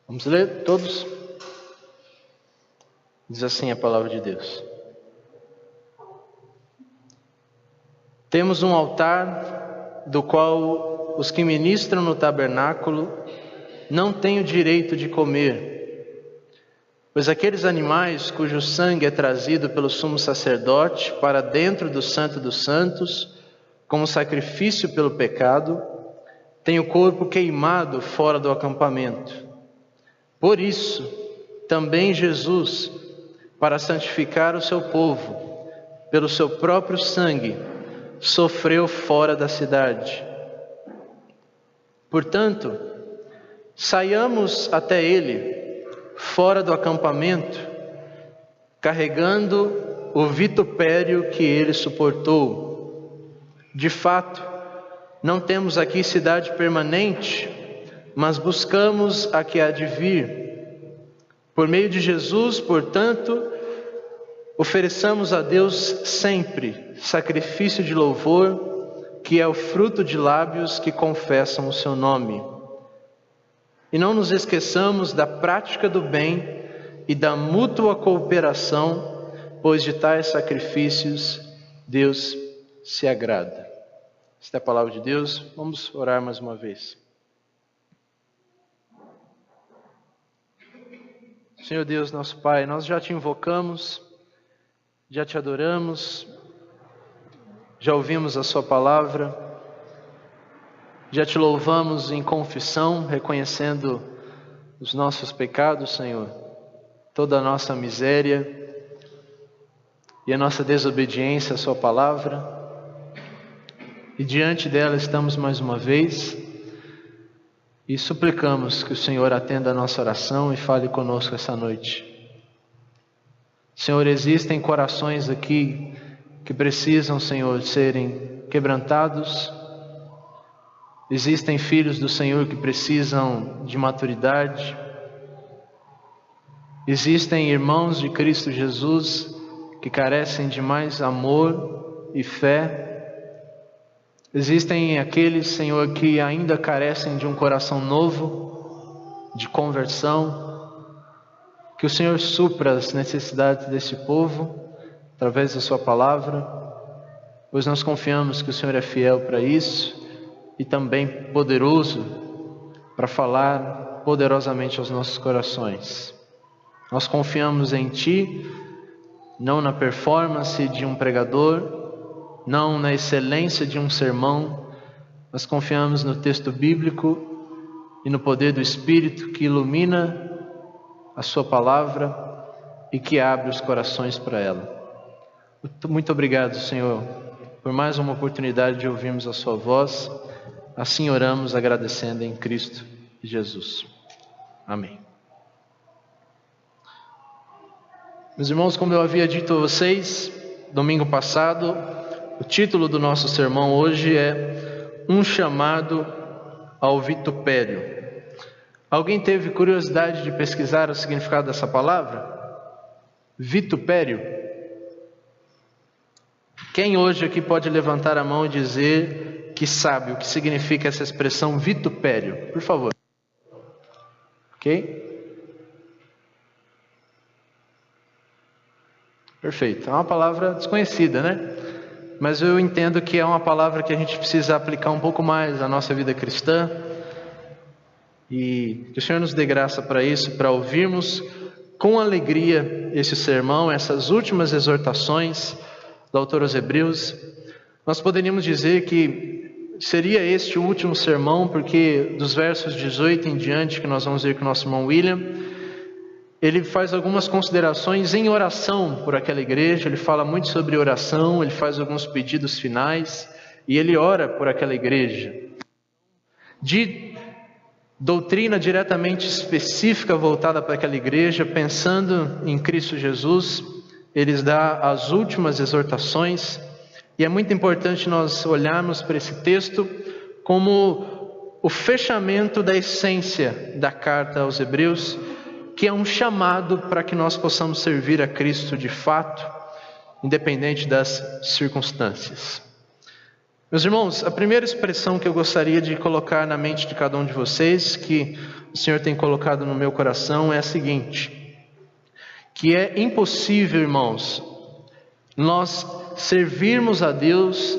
Vamos ler todos? Diz assim a palavra de Deus. Temos um altar do qual os que ministram no tabernáculo não têm o direito de comer, pois aqueles animais cujo sangue é trazido pelo sumo sacerdote para dentro do Santo dos Santos, como sacrifício pelo pecado, têm o corpo queimado fora do acampamento. Por isso, também Jesus, para santificar o seu povo, pelo seu próprio sangue, sofreu fora da cidade. Portanto, saiamos até ele, fora do acampamento, carregando o vitupério que ele suportou. De fato, não temos aqui cidade permanente, mas buscamos a que há de vir. Por meio de Jesus, portanto, ofereçamos a Deus sempre sacrifício de louvor, que é o fruto de lábios que confessam o seu nome. E não nos esqueçamos da prática do bem e da mútua cooperação, pois de tais sacrifícios Deus se agrada. Esta é a palavra de Deus. Vamos orar mais uma vez. Senhor Deus, nosso Pai, nós já te invocamos, já te adoramos, já ouvimos a sua palavra, já te louvamos em confissão, reconhecendo os nossos pecados, Senhor, toda a nossa miséria e a nossa desobediência à sua palavra. E diante dela estamos mais uma vez e suplicamos que o Senhor atenda a nossa oração e fale conosco essa noite. Senhor, existem corações aqui que precisam, Senhor, serem quebrantados. Existem filhos do Senhor que precisam de maturidade. Existem irmãos de Cristo Jesus que carecem de mais amor e fé. Existem aqueles, Senhor, que ainda carecem de um coração novo, de conversão. Que o Senhor supra as necessidades desse povo, através da sua palavra, pois nós confiamos que o Senhor é fiel para isso e também poderoso para falar poderosamente aos nossos corações. Nós confiamos em Ti, não na performance de um pregador, não na excelência de um sermão, mas confiamos no texto bíblico e no poder do Espírito que ilumina a sua palavra e que abre os corações para ela. Muito obrigado, Senhor, por mais uma oportunidade de ouvirmos a sua voz. Assim oramos agradecendo em Cristo Jesus. Amém. Meus irmãos, como eu havia dito a vocês domingo passado, o título do nosso sermão hoje é Um Chamado ao Vitupério. Alguém teve curiosidade de pesquisar o significado dessa palavra? Vitupério. Quem hoje aqui pode levantar a mão e dizer que sabe o que significa essa expressão vitupério? Por favor. Ok? Perfeito. É uma palavra desconhecida, né? Mas eu entendo que é uma palavra que a gente precisa aplicar um pouco mais à nossa vida cristã. E que o Senhor nos dê graça para isso, para ouvirmos com alegria esse sermão, essas últimas exortações do autor aos Hebreus. Nós poderíamos dizer que seria este o último sermão, porque dos versos 18 em diante, que nós vamos ver com o nosso irmão William, ele faz algumas considerações em oração por aquela igreja. Ele fala muito sobre oração, ele faz alguns pedidos finais e ele ora por aquela igreja. De doutrina diretamente específica voltada para aquela igreja, pensando em Cristo Jesus, eles dão as últimas exortações. E é muito importante nós olharmos para esse texto como o fechamento da essência da carta aos Hebreus, que é um chamado para que nós possamos servir a Cristo de fato, independente das circunstâncias. Meus irmãos, a primeira expressão que eu gostaria de colocar na mente de cada um de vocês, que o Senhor tem colocado no meu coração, é a seguinte: que é impossível, irmãos, nós servirmos a Deus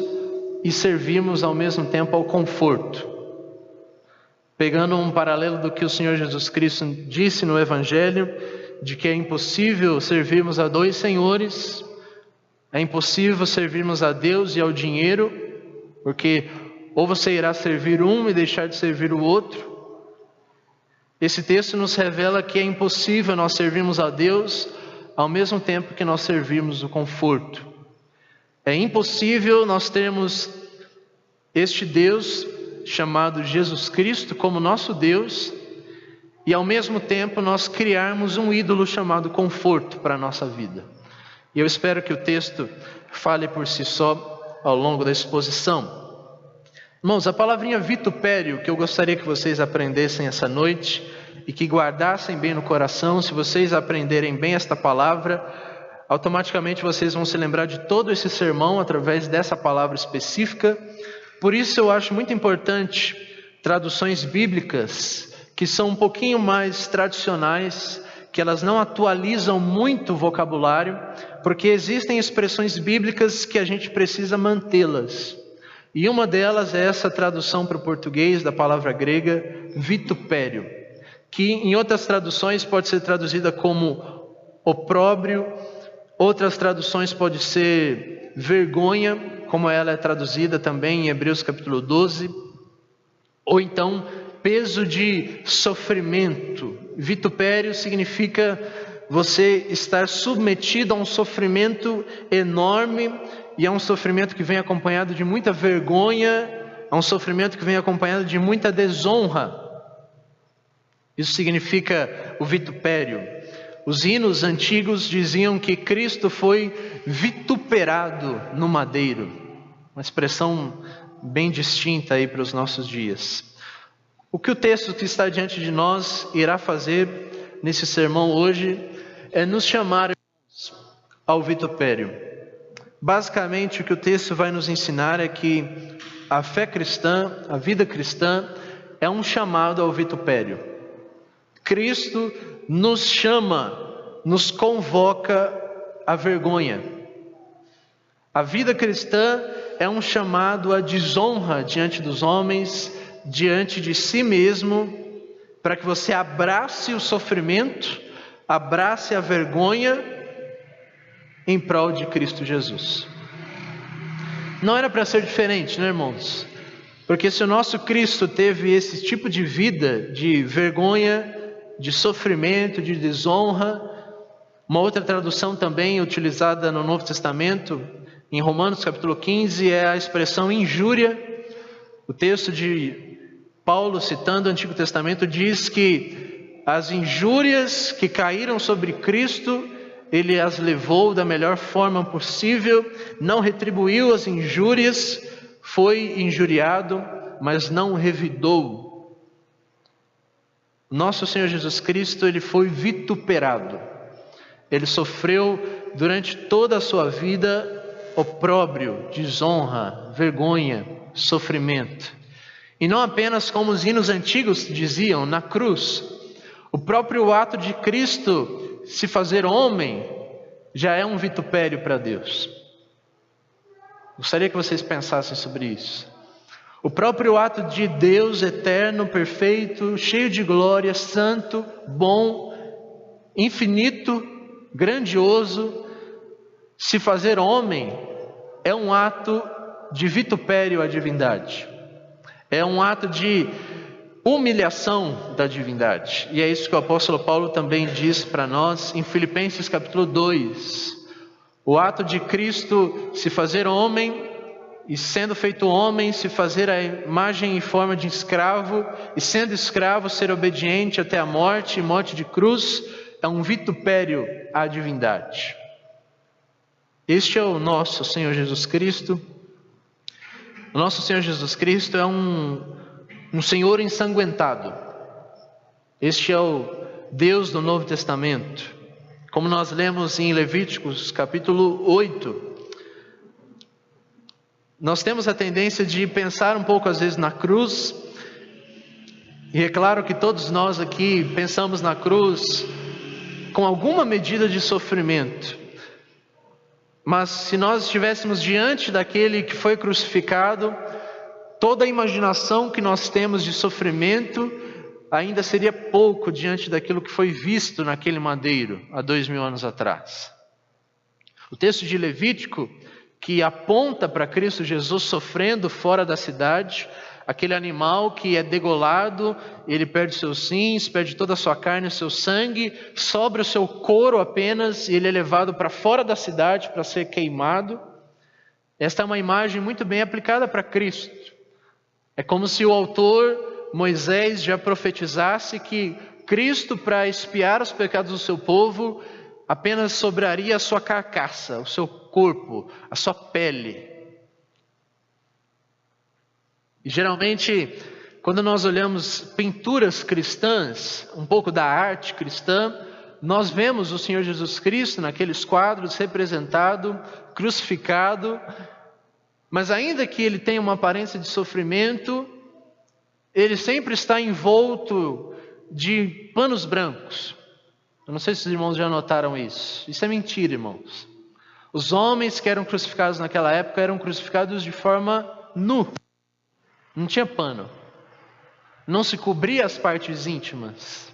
e servirmos ao mesmo tempo ao conforto. Pegando um paralelo do que o Senhor Jesus Cristo disse no Evangelho, de que é impossível servirmos a dois senhores, é impossível servirmos a Deus e ao dinheiro, porque ou você irá servir um e deixar de servir o outro. Esse texto nos revela que é impossível nós servirmos a Deus ao mesmo tempo que nós servirmos o conforto. É impossível nós termos este Deus chamado Jesus Cristo como nosso Deus e ao mesmo tempo nós criarmos um ídolo chamado conforto para a nossa vida. E eu espero que o texto fale por si só ao longo da exposição. Irmãos, a palavrinha vitupério que eu gostaria que vocês aprendessem essa noite e que guardassem bem no coração, se vocês aprenderem bem esta palavra, automaticamente vocês vão se lembrar de todo esse sermão através dessa palavra específica. Por isso eu acho muito importante traduções bíblicas que são um pouquinho mais tradicionais, que elas não atualizam muito o vocabulário, porque existem expressões bíblicas que a gente precisa mantê-las. E uma delas é essa tradução para o português da palavra grega vitupério, que em outras traduções pode ser traduzida como opróbrio, outras traduções pode ser vergonha, como ela é traduzida também em Hebreus capítulo 12, ou então peso de sofrimento. Vitupério significa você estar submetido a um sofrimento enorme, e é um sofrimento que vem acompanhado de muita vergonha, é um sofrimento que vem acompanhado de muita desonra. Isso significa o vitupério. Os hinos antigos diziam que Cristo foi vituperado no madeiro, uma expressão bem distinta aí para os nossos dias. O que o texto que está diante de nós irá fazer nesse sermão hoje é nos chamar ao vitupério. Basicamente, o que o texto vai nos ensinar é que a fé cristã, a vida cristã, é um chamado ao vitupério. Cristo nos chama, nos convoca à vergonha. A vida cristã é um chamado à desonra diante dos homens, diante de si mesmo, para que você abrace o sofrimento, abrace a vergonha em prol de Cristo Jesus. Não era para ser diferente, né, irmãos? Porque se o nosso Cristo teve esse tipo de vida, de vergonha, de sofrimento, de desonra, uma outra tradução também utilizada no Novo Testamento, em Romanos capítulo 15, é a expressão injúria. O texto de Paulo, citando o Antigo Testamento, diz que as injúrias que caíram sobre Cristo, Ele as levou da melhor forma possível, não retribuiu as injúrias, foi injuriado, mas não revidou. Nosso Senhor Jesus Cristo, Ele foi vituperado. Ele sofreu durante toda a sua vida opróbrio, desonra, vergonha, sofrimento. E não apenas como os hinos antigos diziam, na cruz. O próprio ato de Cristo se fazer homem já é um vitupério para Deus. Gostaria que vocês pensassem sobre isso. O próprio ato de Deus eterno, perfeito, cheio de glória, santo, bom, infinito, grandioso, se fazer homem é um ato de vitupério à divindade. É um ato de humilhação da divindade. E é isso que o apóstolo Paulo também diz para nós em Filipenses capítulo 2. O ato de Cristo se fazer homem e sendo feito homem, se fazer a imagem e forma de escravo, e sendo escravo ser obediente até a morte, e morte de cruz, é um vitupério à divindade. Este é o nosso Senhor Jesus Cristo. O nosso Senhor Jesus Cristo é um Senhor ensanguentado. Este é o Deus do Novo Testamento. Como nós lemos em Levíticos capítulo 8, Nós temos a tendência de pensar um pouco às vezes na cruz, e é claro que todos nós aqui pensamos na cruz com alguma medida de sofrimento. Mas se nós estivéssemos diante daquele que foi crucificado, toda a imaginação que nós temos de sofrimento ainda seria pouco diante daquilo que foi visto naquele madeiro há 2000 anos atrás. O texto de Levítico, que aponta para Cristo Jesus sofrendo fora da cidade, aquele animal que é degolado, ele perde seus rins, perde toda a sua carne, o seu sangue, sobra o seu couro apenas, e ele é levado para fora da cidade para ser queimado. Esta é uma imagem muito bem aplicada para Cristo. É como se o autor Moisés já profetizasse que Cristo, para expiar os pecados do seu povo, apenas sobraria a sua carcaça, o seu corpo, a sua pele. E geralmente, quando nós olhamos pinturas cristãs, um pouco da arte cristã, nós vemos o Senhor Jesus Cristo naqueles quadros representado, crucificado, mas ainda que ele tenha uma aparência de sofrimento, ele sempre está envolto de panos brancos. Eu não sei se os irmãos já notaram isso. Isso é mentira, irmãos. Os homens que eram crucificados naquela época eram crucificados de forma nu. Não tinha pano. Não se cobria as partes íntimas.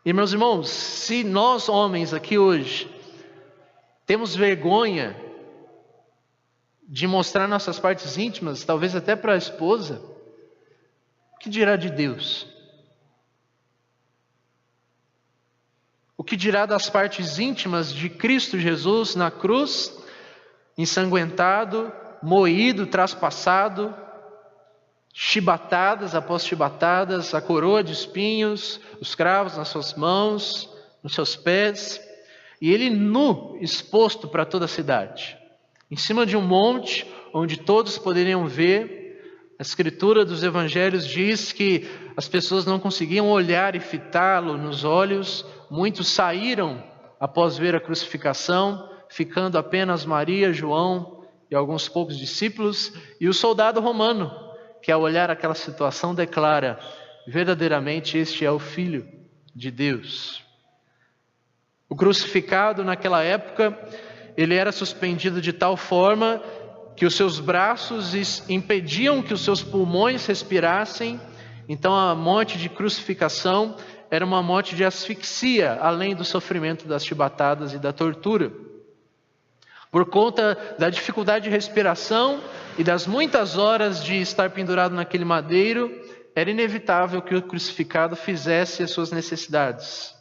E meus irmãos, se nós homens aqui hoje temos vergonha de mostrar nossas partes íntimas, talvez até para a esposa, o que dirá de Deus? O que dirá das partes íntimas de Cristo Jesus na cruz, ensanguentado, moído, traspassado, chibatadas após chibatadas, a coroa de espinhos, os cravos nas suas mãos, nos seus pés, e ele nu, exposto para toda a cidade, em cima de um monte onde todos poderiam ver. A escritura dos evangelhos diz que as pessoas não conseguiam olhar e fitá-lo nos olhos. Muitos saíram após ver a crucificação, ficando apenas Maria, João e alguns poucos discípulos, e o soldado romano, que ao olhar aquela situação declara: verdadeiramente este é o Filho de Deus. O crucificado naquela época, ele era suspendido de tal forma que os seus braços impediam que os seus pulmões respirassem. Então a morte de crucificação era uma morte de asfixia, além do sofrimento das chibatadas e da tortura. Por conta da dificuldade de respiração e das muitas horas de estar pendurado naquele madeiro, era inevitável que o crucificado fizesse as suas necessidades.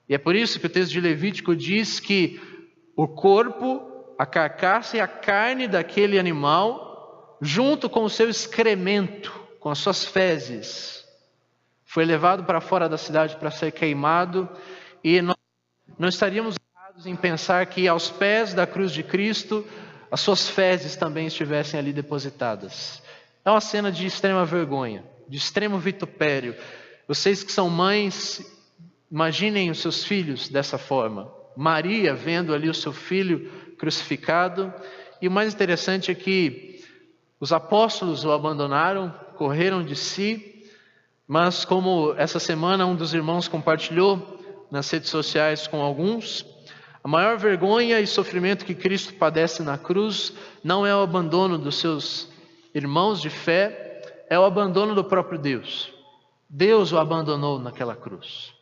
E é por isso que o texto de Levítico diz que o corpo, a carcaça e a carne daquele animal, junto com o seu excremento, com as suas fezes, foi levado para fora da cidade para ser queimado. E nós não estaríamos errados em pensar que aos pés da cruz de Cristo, as suas fezes também estivessem ali depositadas. É uma cena de extrema vergonha, de extremo vitupério. Vocês que são mães, imaginem os seus filhos dessa forma. Maria vendo ali o seu filho crucificado. E o mais interessante é que os apóstolos o abandonaram, correram de si, mas como essa semana um dos irmãos compartilhou nas redes sociais com alguns, a maior vergonha e sofrimento que Cristo padece na cruz não é o abandono dos seus irmãos de fé, é o abandono do próprio Deus. Deus o abandonou naquela cruz.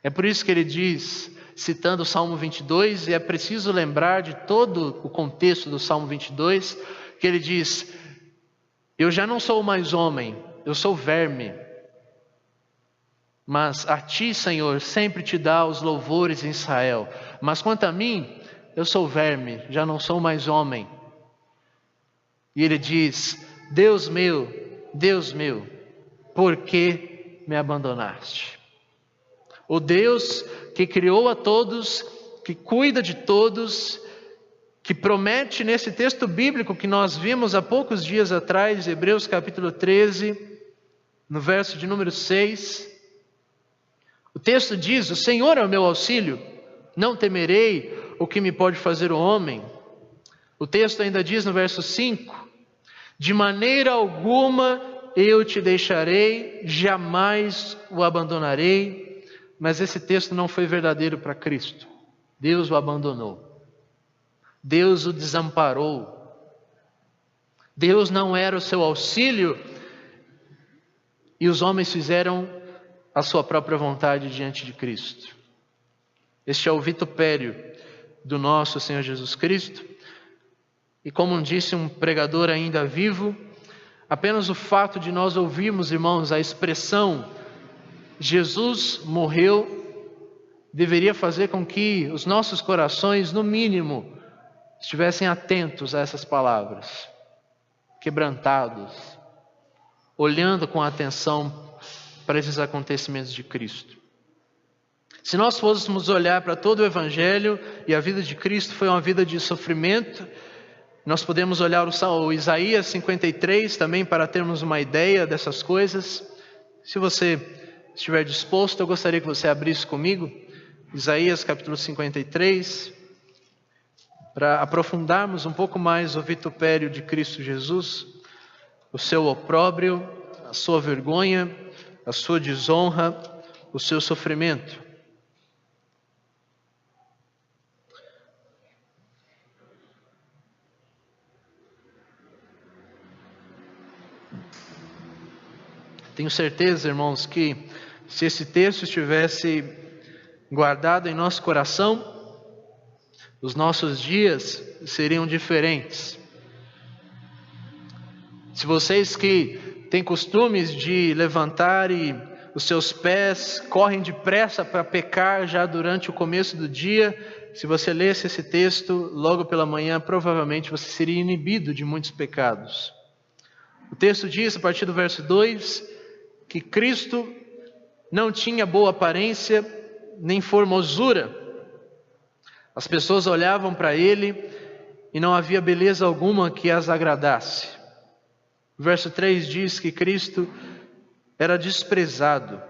É por isso que ele diz, citando o Salmo 22, e é preciso lembrar de todo o contexto do Salmo 22, que ele diz: eu já não sou mais homem, eu sou verme, mas a ti, Senhor, sempre te dá os louvores em Israel. Mas quanto a mim, eu sou verme, já não sou mais homem. E ele diz: Deus meu, por que me abandonaste? O Deus que criou a todos, que cuida de todos, que promete nesse texto bíblico que nós vimos há poucos dias atrás, Hebreus capítulo 13, no verso de número 6, o texto diz: o Senhor é o meu auxílio, não temerei o que me pode fazer o homem. O texto ainda diz no verso 5: de maneira alguma eu te deixarei, jamais o abandonarei. Mas esse texto não foi verdadeiro para Cristo. Deus o abandonou. Deus o desamparou. Deus não era o seu auxílio e os homens fizeram a sua própria vontade diante de Cristo. Este é o vitupério do nosso Senhor Jesus Cristo. E como disse um pregador ainda vivo, apenas o fato de nós ouvirmos, irmãos, a expressão Jesus morreu, deveria fazer com que os nossos corações, no mínimo, estivessem atentos a essas palavras, quebrantados, olhando com atenção para esses acontecimentos de Cristo. Se nós fôssemos olhar para todo o Evangelho e a vida de Cristo foi uma vida de sofrimento, nós podemos olhar o Isaías 53 também para termos uma ideia dessas coisas. Se você estiver disposto, eu gostaria que você abrisse comigo Isaías capítulo 53, para aprofundarmos um pouco mais o vitupério de Cristo Jesus, o seu opróbrio, a sua vergonha, a sua desonra, o seu sofrimento. Tenho certeza, irmãos, que se esse texto estivesse guardado em nosso coração, os nossos dias seriam diferentes. Se vocês que têm costumes de levantar e os seus pés correm depressa para pecar já durante o começo do dia, se você lesse esse texto logo pela manhã, provavelmente você seria inibido de muitos pecados. O texto diz, a partir do verso 2, que Cristo não tinha boa aparência nem formosura. As pessoas olhavam para ele e não havia beleza alguma que as agradasse. O verso 3 diz que Cristo era desprezado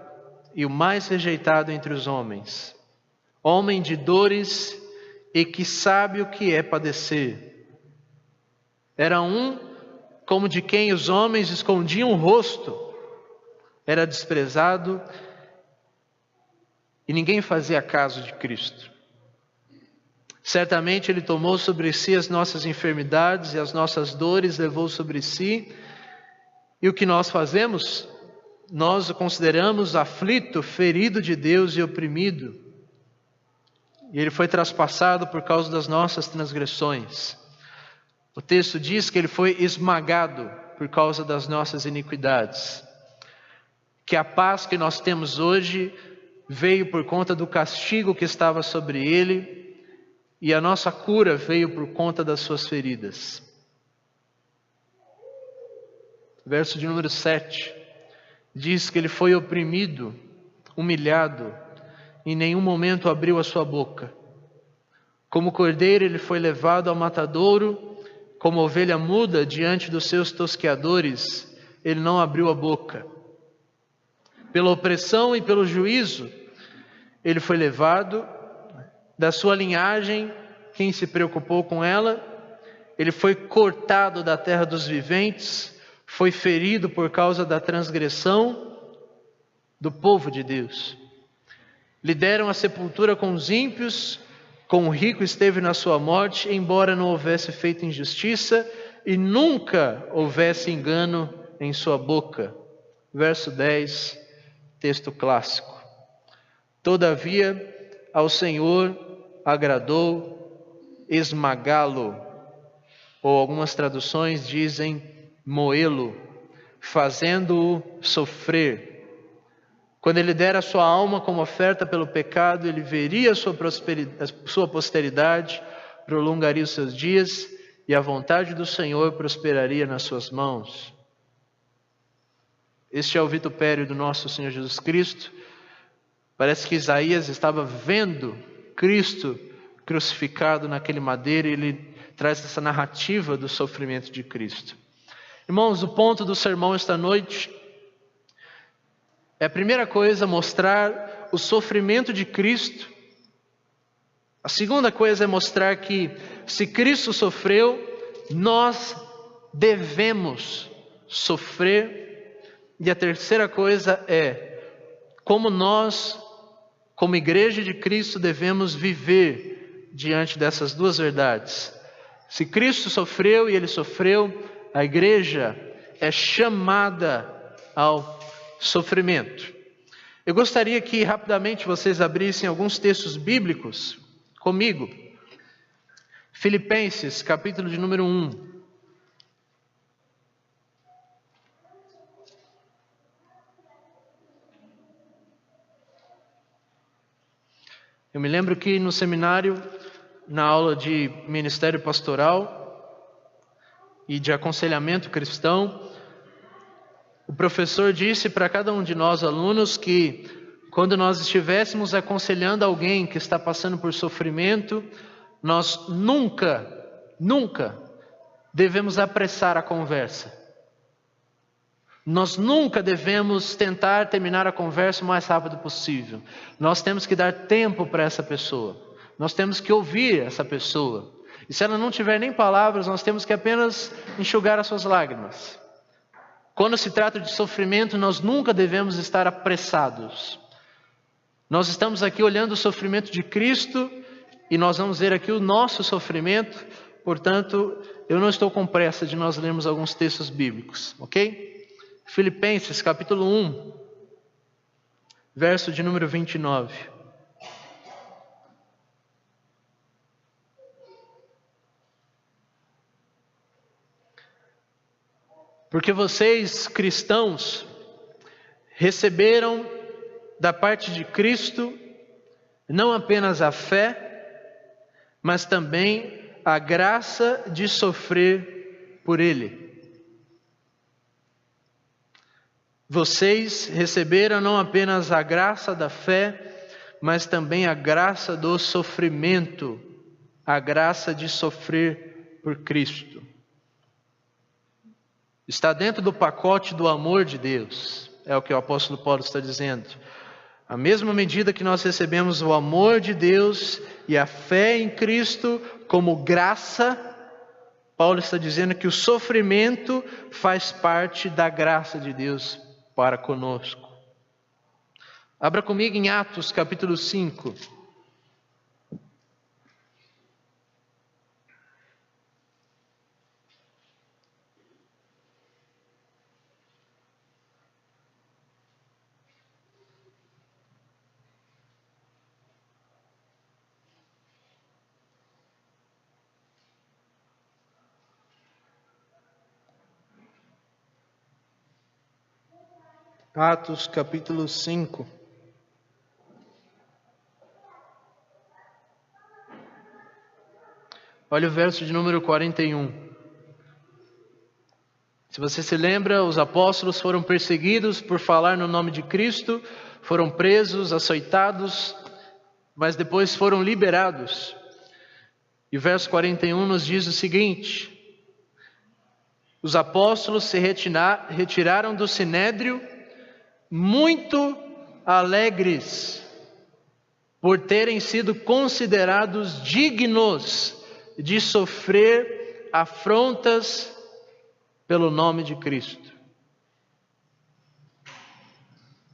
e o mais rejeitado entre os homens, homem de dores e que sabe o que é padecer. Era um como de quem os homens escondiam o rosto, era desprezado e ninguém fazia caso de Cristo. Certamente Ele tomou sobre si as nossas enfermidades e as nossas dores levou sobre si. E o que nós fazemos? Nós o consideramos aflito, ferido de Deus e oprimido. E Ele foi traspassado por causa das nossas transgressões. O texto diz que Ele foi esmagado por causa das nossas iniquidades. Que a paz que nós temos hoje veio por conta do castigo que estava sobre Ele, e a nossa cura veio por conta das suas feridas. Verso de número 7, diz que Ele foi oprimido, humilhado, em nenhum momento abriu a sua boca. Como cordeiro Ele foi levado ao matadouro, como ovelha muda diante dos seus tosqueadores, Ele não abriu a boca. Pela opressão e pelo juízo, Ele foi levado. Da sua linhagem, quem se preocupou com ela? Ele foi cortado da terra dos viventes, foi ferido por causa da transgressão do povo de Deus. Lhe deram a sepultura com os ímpios, com o rico esteve na sua morte, embora não houvesse feito injustiça e nunca houvesse engano em sua boca. Verso 10, texto clássico. Todavia, ao Senhor agradou esmagá-lo, ou algumas traduções dizem moê-lo, fazendo-o sofrer. Quando Ele der a sua alma como oferta pelo pecado, Ele veria a sua posteridade, prolongaria os seus dias, e a vontade do Senhor prosperaria nas suas mãos. Este é o vitupério do nosso Senhor Jesus Cristo. Parece que Isaías estava vendo Cristo crucificado naquele madeiro e ele traz essa narrativa do sofrimento de Cristo. Irmãos, o ponto do sermão esta noite é a primeira coisa, mostrar o sofrimento de Cristo A segunda coisa é mostrar que se Cristo sofreu, nós devemos sofrer. E a terceira coisa é como nós, como igreja de Cristo, devemos viver diante dessas duas verdades. Se Cristo sofreu e Ele sofreu, a igreja é chamada ao sofrimento. Eu gostaria que rapidamente vocês abrissem alguns textos bíblicos comigo. Filipenses, capítulo de número 1. Eu me lembro que no seminário, na aula de ministério pastoral e de aconselhamento cristão, o professor disse para cada um de nós alunos que quando nós estivéssemos aconselhando alguém que está passando por sofrimento, nós nunca devemos apressar a conversa. Nós nunca devemos tentar terminar a conversa o mais rápido possível. Nós temos que dar tempo para essa pessoa. Nós temos que ouvir essa pessoa. E se ela não tiver nem palavras, nós temos que apenas enxugar as suas lágrimas. Quando se trata de sofrimento, nós nunca devemos estar apressados. Nós estamos aqui olhando o sofrimento de Cristo e nós vamos ver aqui o nosso sofrimento. Portanto, eu não estou com pressa de nós lermos alguns textos bíblicos, ok? Filipenses capítulo 1, verso de número 29. Porque vocês, cristãos, receberam da parte de Cristo não apenas a fé, mas também a graça de sofrer por Ele. Vocês receberam não apenas a graça da fé, mas também a graça do sofrimento, a graça de sofrer por Cristo. Está dentro do pacote do amor de Deus, é o que o apóstolo Paulo está dizendo. A mesma medida que nós recebemos o amor de Deus e a fé em Cristo como graça, Paulo está dizendo que o sofrimento faz parte da graça de Deus para conosco. Abra comigo em Atos capítulo 5. Atos capítulo 5. Olha o verso de número 41. Se você se lembra, os apóstolos foram perseguidos por falar no nome de Cristo, foram presos, açoitados, mas depois foram liberados. E o verso 41 nos diz o seguinte: os apóstolos se retiraram do sinédrio muito alegres por terem sido considerados dignos de sofrer afrontas pelo nome de Cristo.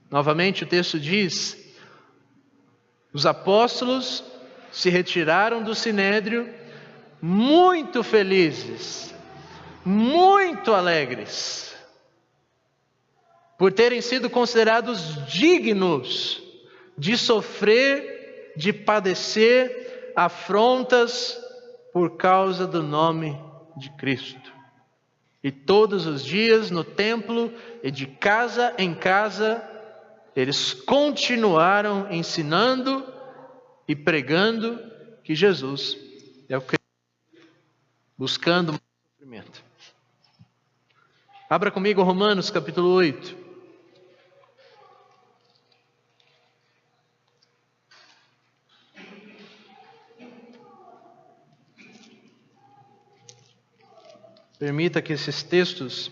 Novamente o texto diz: os apóstolos se retiraram do sinédrio muito felizes, muito alegres, por terem sido considerados dignos de sofrer, de padecer afrontas por causa do nome de Cristo. E todos os dias no templo e de casa em casa, eles continuaram ensinando e pregando que Jesus é o Cristo, buscando mais sofrimento. Abra comigo Romanos capítulo 8. Permita que esses textos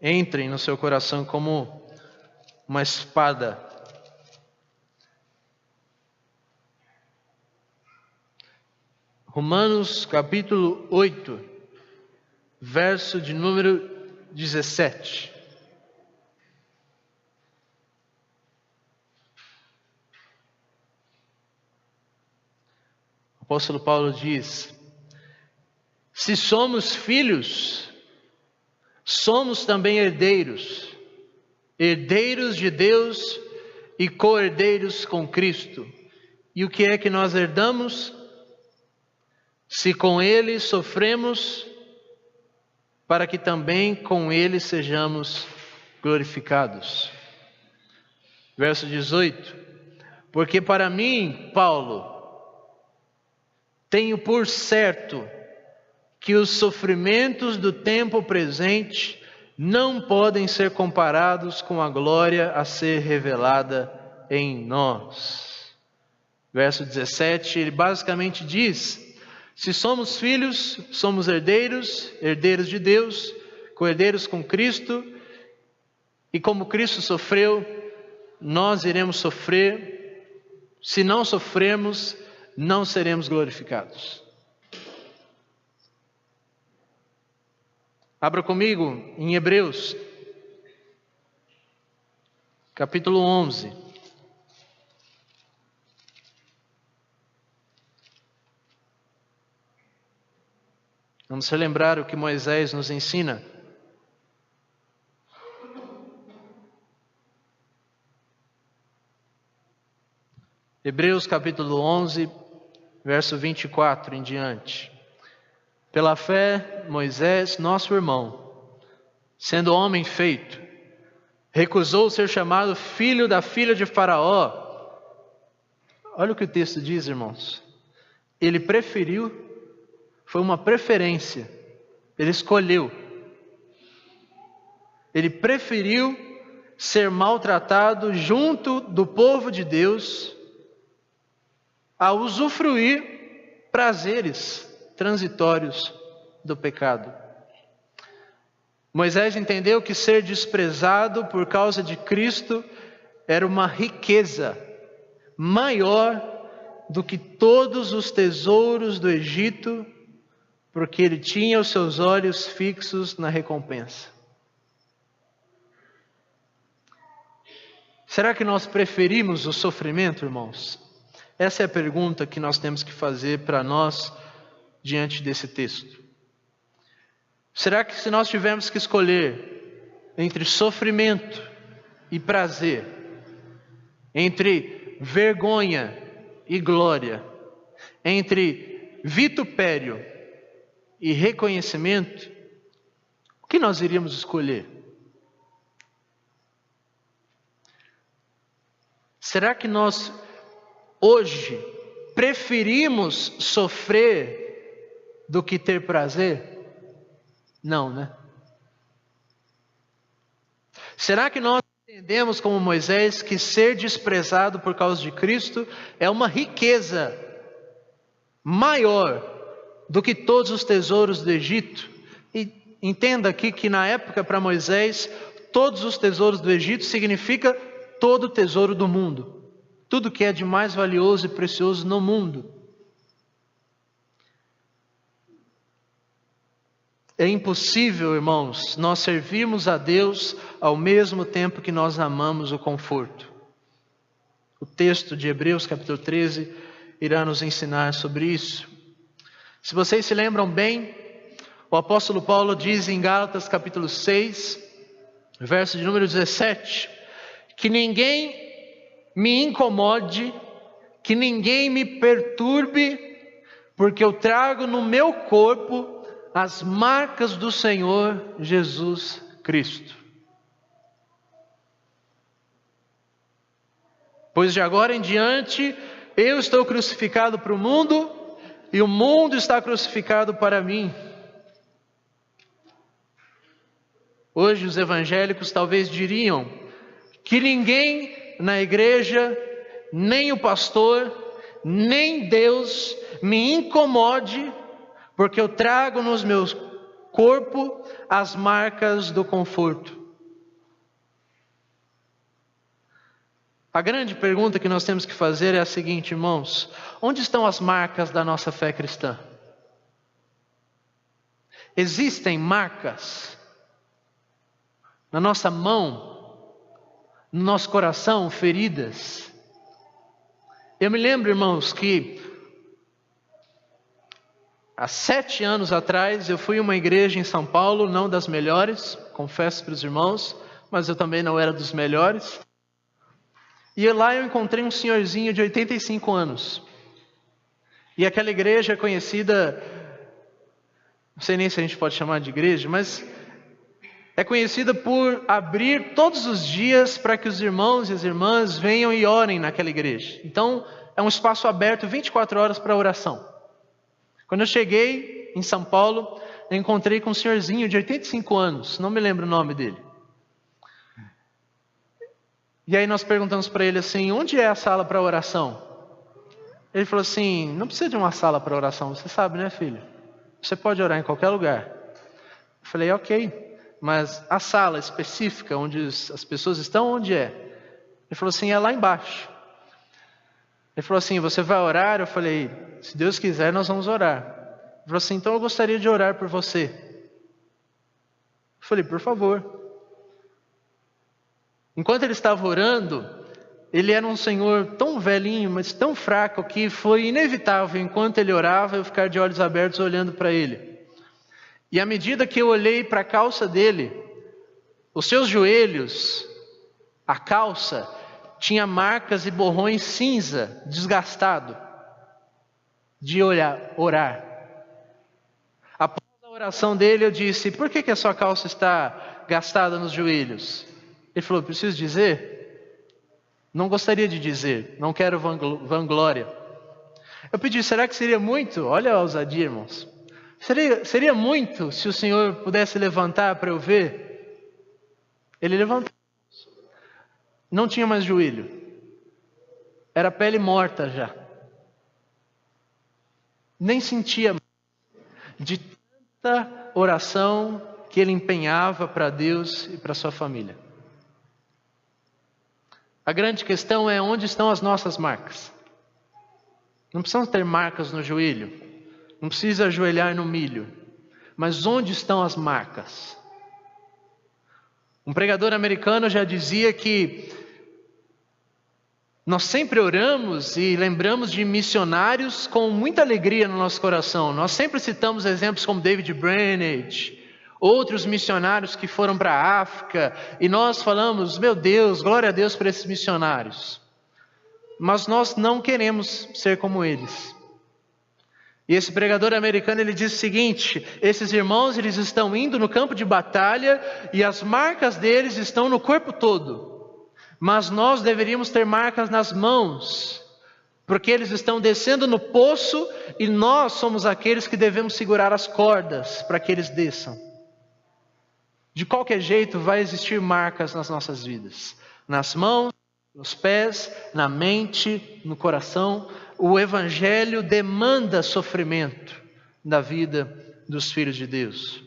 entrem no seu coração como uma espada. Romanos capítulo 8, verso de número 17. O apóstolo Paulo diz: se somos filhos, somos também herdeiros, herdeiros de Deus e co-herdeiros com Cristo. E o que é que nós herdamos? Se com Ele sofremos, para que também com Ele sejamos glorificados. Verso 18: porque para mim, Paulo, tenho por certo que os sofrimentos do tempo presente não podem ser comparados com a glória a ser revelada em nós. Verso 17, ele basicamente diz: se somos filhos, somos herdeiros, herdeiros de Deus, co-herdeiros com Cristo, e como Cristo sofreu, nós iremos sofrer. Se não sofrermos, não seremos glorificados. Abra comigo em Hebreus, capítulo 11. Vamos relembrar o que Moisés nos ensina. Hebreus capítulo 11, verso 24 em diante. Pela fé, Moisés, nosso irmão, sendo homem feito, recusou ser chamado filho da filha de Faraó. Olha o que o texto diz, irmãos. Ele preferiu, foi uma preferência, ele escolheu. Ele preferiu ser maltratado junto do povo de Deus a usufruir prazeres transitórios do pecado. Moisés entendeu que ser desprezado por causa de Cristo era uma riqueza maior do que todos os tesouros do Egito, porque ele tinha os seus olhos fixos na recompensa. Será que nós preferimos o sofrimento, irmãos? Essa é a pergunta que nós temos que fazer para nós diante desse texto. Será que se nós tivermos que escolher entre sofrimento e prazer, entre vergonha e glória, entre vitupério e reconhecimento, o que nós iríamos escolher? Será que nós hoje preferimos sofrer do que ter prazer? Não, né? Será que nós entendemos como Moisés que ser desprezado por causa de Cristo é uma riqueza maior do que todos os tesouros do Egito? E entenda aqui que na época para Moisés, todos os tesouros do Egito significa todo o tesouro do mundo. Tudo que é de mais valioso e precioso no mundo. É impossível, irmãos, nós servirmos a Deus ao mesmo tempo que nós amamos o conforto. O texto de Hebreus capítulo 13 irá nos ensinar sobre isso. Se vocês se lembram bem, o apóstolo Paulo diz em Gálatas capítulo 6, verso de número 17, que ninguém me incomode, que ninguém me perturbe, porque eu trago no meu corpo as marcas do Senhor Jesus Cristo. Pois de agora em diante, eu estou crucificado para o mundo, e o mundo está crucificado para mim. Hoje os evangélicos talvez diriam que ninguém na igreja, nem o pastor, nem Deus me incomode, porque eu trago nos meus corpo as marcas do conforto. A grande pergunta que nós temos que fazer é a seguinte, irmãos: onde estão as marcas da nossa fé cristã? Existem marcas na nossa mão, no nosso coração, feridas. Eu me lembro, irmãos, que há 7 anos atrás eu fui a uma igreja em São Paulo, não das melhores, confesso para os irmãos, mas eu também não era dos melhores. E lá eu encontrei um senhorzinho de 85 anos. E aquela igreja é conhecida, não sei nem se a gente pode chamar de igreja, mas é conhecida por abrir todos os dias para que os irmãos e as irmãs venham e orem naquela igreja. Então, é um espaço aberto 24 horas para oração. Quando eu cheguei em São Paulo, eu encontrei com um senhorzinho de 85 anos, não me lembro o nome dele. E aí nós perguntamos para ele assim, onde é a sala para oração? Ele falou assim, não precisa de uma sala para oração, você sabe, né, filho? Você pode orar em qualquer lugar. Eu falei, ok, mas a sala específica onde as pessoas estão, onde é? Ele falou assim, é lá embaixo. Ele falou assim, você vai orar? Eu falei, se Deus quiser nós vamos orar. Ele falou assim, então eu gostaria de orar por você. Eu falei, por favor. Enquanto ele estava orando, ele era um senhor tão velhinho, mas tão fraco, que foi inevitável, enquanto ele orava, eu ficar de olhos abertos olhando para ele. E à medida que eu olhei para a calça dele, os seus joelhos, a calça, tinha marcas e borrões cinza, desgastado, de orar. Após a oração dele, eu disse, por que a sua calça está gastada nos joelhos? Ele falou, preciso dizer? Não gostaria de dizer, não quero vanglória. Eu pedi, será que seria muito? Olha a ousadia, irmãos. Seria muito se o Senhor pudesse levantar para eu ver? Ele levantou. Não tinha mais joelho. Era pele morta já. Nem sentia mais. De tanta oração que ele empenhava para Deus e para sua família. A grande questão é onde estão as nossas marcas. Não precisamos ter marcas no joelho. Não precisa ajoelhar no milho. Mas onde estão as marcas? Um pregador americano já dizia que nós sempre oramos e lembramos de missionários com muita alegria no nosso coração. Nós sempre citamos exemplos como David Brainerd, outros missionários que foram para a África, e nós falamos, meu Deus, glória a Deus por esses missionários. Mas nós não queremos ser como eles. E esse pregador americano, ele diz o seguinte, esses irmãos, eles estão indo no campo de batalha, e as marcas deles estão no corpo todo. Mas nós deveríamos ter marcas nas mãos, porque eles estão descendo no poço, e nós somos aqueles que devemos segurar as cordas, para que eles desçam. De qualquer jeito, vai existir marcas nas nossas vidas. Nas mãos, nos pés, na mente, no coração. O Evangelho demanda sofrimento na vida dos filhos de Deus.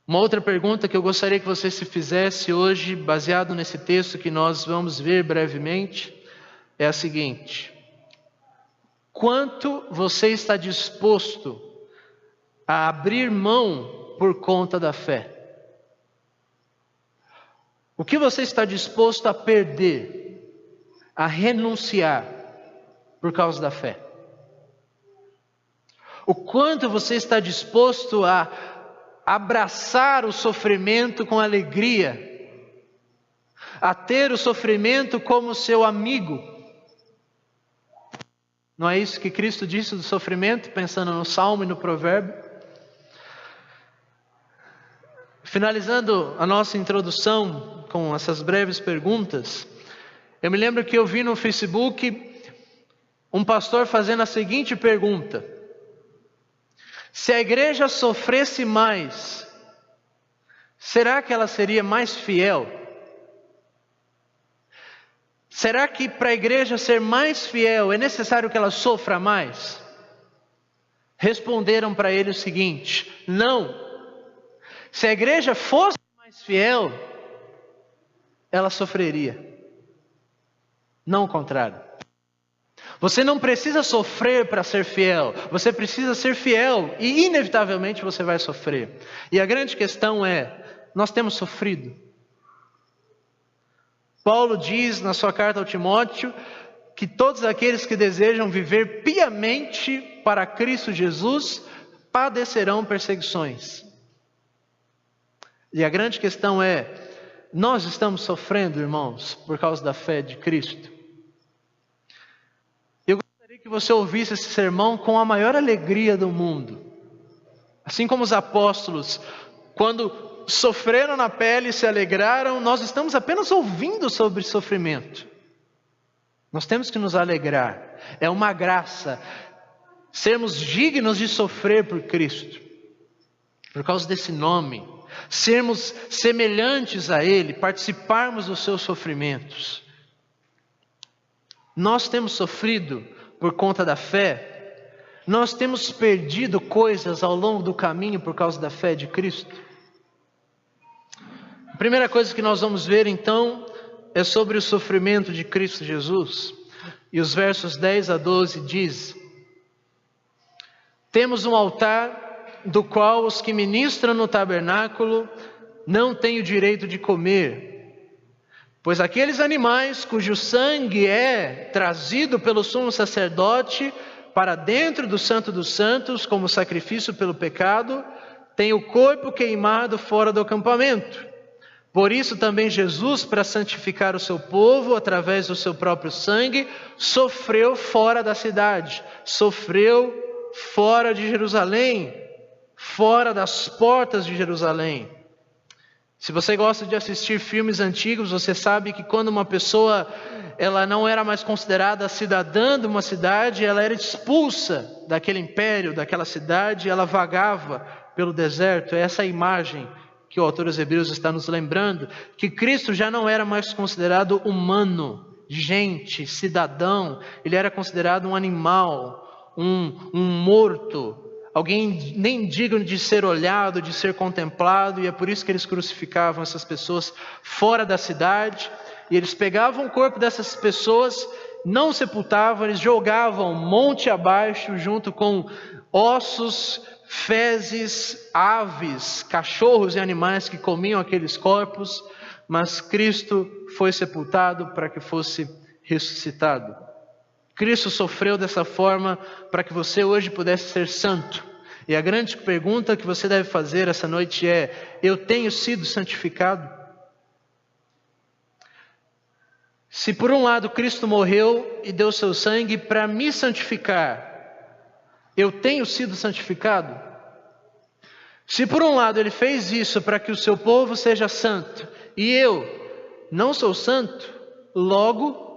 Uma outra pergunta que eu gostaria que você se fizesse hoje, baseado nesse texto que nós vamos ver brevemente, é a seguinte: quanto você está disposto a abrir mão por conta da fé? O que você está disposto a perder, a renunciar por causa da fé? O quanto você está disposto a abraçar o sofrimento com alegria, a ter o sofrimento como seu amigo? Não é isso que Cristo disse do sofrimento, pensando no Salmo e no Provérbio? Finalizando a nossa introdução com essas breves perguntas, eu me lembro que eu vi no Facebook um pastor fazendo a seguinte pergunta: se a igreja sofresse mais, será que ela seria mais fiel? Será que para a igreja ser mais fiel é necessário que ela sofra mais? Responderam para ele o seguinte: não. Se a igreja fosse mais fiel, ela sofreria. não o contrário. Você não precisa sofrer para ser fiel, você precisa ser fiel e inevitavelmente você vai sofrer. E a grande questão é, nós temos sofrido. Paulo diz na sua carta ao Timóteo que todos aqueles que desejam viver piamente para Cristo Jesus padecerão perseguições. E a grande questão é, nós estamos sofrendo, irmãos, por causa da fé de Cristo? Eu gostaria que você ouvisse esse sermão com a maior alegria do mundo. Assim como os apóstolos, quando sofreram na pele e se alegraram, nós estamos apenas ouvindo sobre sofrimento. Nós temos que nos alegrar. É uma graça sermos dignos de sofrer por Cristo, por causa desse nome, sermos semelhantes a Ele, participarmos dos seus sofrimentos. Nós temos sofrido por conta da fé, nós temos perdido coisas ao longo do caminho por causa da fé de Cristo. A primeira coisa que nós vamos ver então é sobre o sofrimento de Cristo Jesus. E os versos 10 a 12 diz: temos um altar do qual os que ministram no tabernáculo não têm o direito de comer, pois aqueles animais cujo sangue é trazido pelo sumo sacerdote para dentro do Santo dos Santos como sacrifício pelo pecado, têm o corpo queimado fora do acampamento. Por isso também Jesus, para santificar o seu povo através do seu próprio sangue, sofreu fora da cidade, sofreu fora de Jerusalém, fora das portas de Jerusalém. Se você gosta de assistir filmes antigos, você sabe que quando uma pessoa ela não era mais considerada cidadã de uma cidade, ela era expulsa daquele império, daquela cidade, ela vagava pelo deserto. É essa imagem que o autor dos Hebreus está nos lembrando, que Cristo já não era mais considerado humano, gente, cidadão, ele era considerado um animal, um morto, alguém nem digno de ser olhado, de ser contemplado, e é por isso que eles crucificavam essas pessoas fora da cidade, e eles pegavam o corpo dessas pessoas, não sepultavam, eles jogavam monte abaixo, junto com ossos, fezes, aves, cachorros e animais que comiam aqueles corpos, mas Cristo foi sepultado para que fosse ressuscitado. Cristo sofreu dessa forma para que você hoje pudesse ser santo. E a grande pergunta que você deve fazer essa noite é: eu tenho sido santificado? Se por um lado Cristo morreu e deu seu sangue para me santificar, eu tenho sido santificado? Se por um lado ele fez isso para que o seu povo seja santo, e eu não sou santo, logo,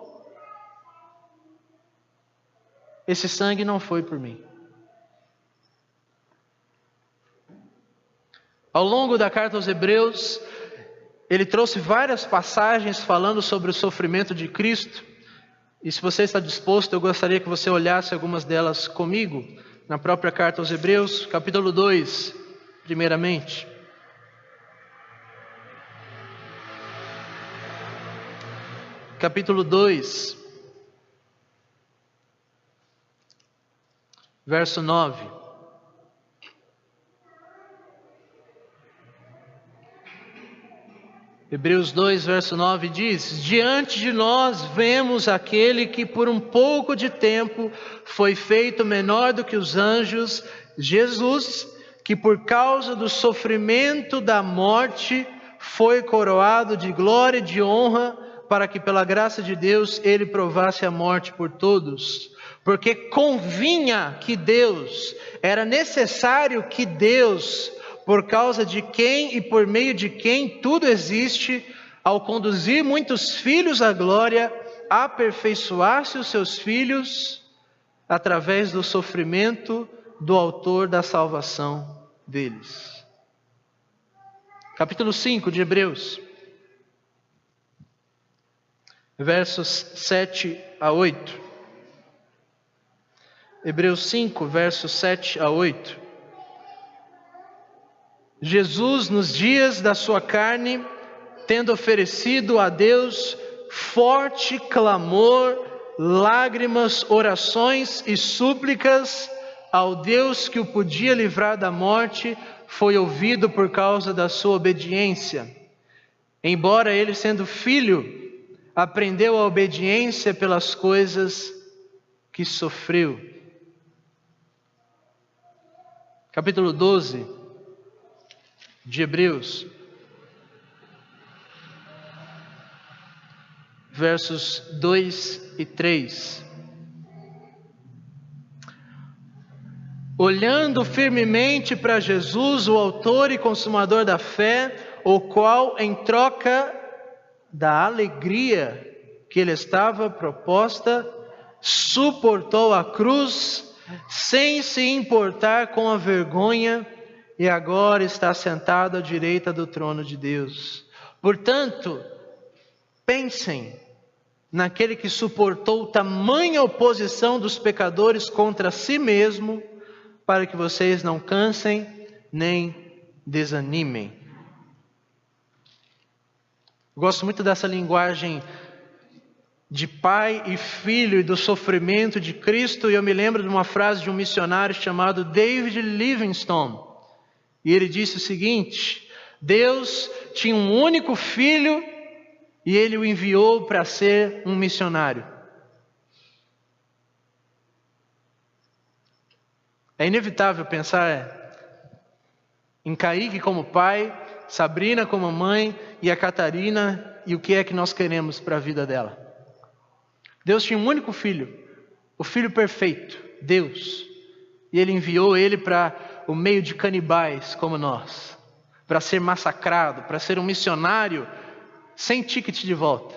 esse sangue não foi por mim. Ao longo da carta aos Hebreus, ele trouxe várias passagens falando sobre o sofrimento de Cristo. E se você está disposto, eu gostaria que você olhasse algumas delas comigo, na própria carta aos Hebreus, capítulo 2, primeiramente. Capítulo 2, verso 9. Hebreus 2, verso 9 diz: diante de nós vemos aquele que por um pouco de tempo foi feito menor do que os anjos, Jesus, que por causa do sofrimento da morte foi coroado de glória e de honra, para que pela graça de Deus ele provasse a morte por todos. Porque convinha que Deus, era necessário que Deus, por causa de quem e por meio de quem tudo existe, ao conduzir muitos filhos à glória, aperfeiçoasse os seus filhos através do sofrimento do autor da salvação deles. Capítulo 5 de Hebreus, versos 7 a 8. Hebreus 5, versos 7 a 8. Jesus, nos dias da sua carne, tendo oferecido a Deus forte clamor, lágrimas, orações e súplicas ao Deus que o podia livrar da morte, foi ouvido por causa da sua obediência. Embora ele, sendo filho, aprendeu a obediência pelas coisas que sofreu. Capítulo 12 de Hebreus, versos 2 e 3. Olhando firmemente para Jesus, o autor e consumador da fé, o qual, em troca da alegria que lhe estava proposta, suportou a cruz, sem se importar com a vergonha, e agora está sentado à direita do trono de Deus. Portanto, pensem naquele que suportou tamanha oposição dos pecadores contra si mesmo, para que vocês não cansem nem desanimem. Gosto muito dessa linguagem de pai e filho e do sofrimento de Cristo, e eu me lembro de uma frase de um missionário chamado David Livingstone, e ele disse o seguinte: Deus tinha um único filho e ele o enviou para ser um missionário. É inevitável pensar em Kaique como pai, Sabrina como mãe e a Catarina, e o que é que nós queremos para a vida dela. Deus tinha um único filho, o filho perfeito, Deus, e ele enviou ele para o meio de canibais como nós, para ser massacrado, para ser um missionário sem ticket de volta.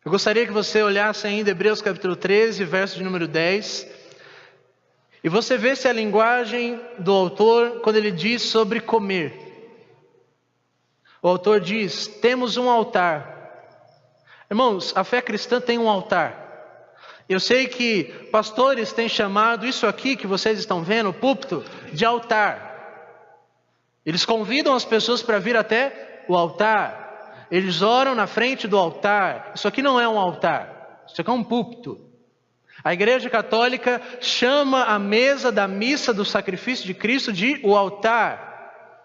Eu gostaria que você olhasse ainda Hebreus capítulo 13, verso de número 10, e você vesse a linguagem do autor quando ele diz sobre comer. O autor diz: temos um altar. Irmãos, a fé cristã tem um altar. Eu sei que pastores têm chamado isso aqui que vocês estão vendo, o púlpito, de altar. Eles convidam as pessoas para vir até o altar. Eles oram na frente do altar. Isso aqui não é um altar, isso aqui é um púlpito. A Igreja Católica chama a mesa da missa do sacrifício de Cristo de o altar.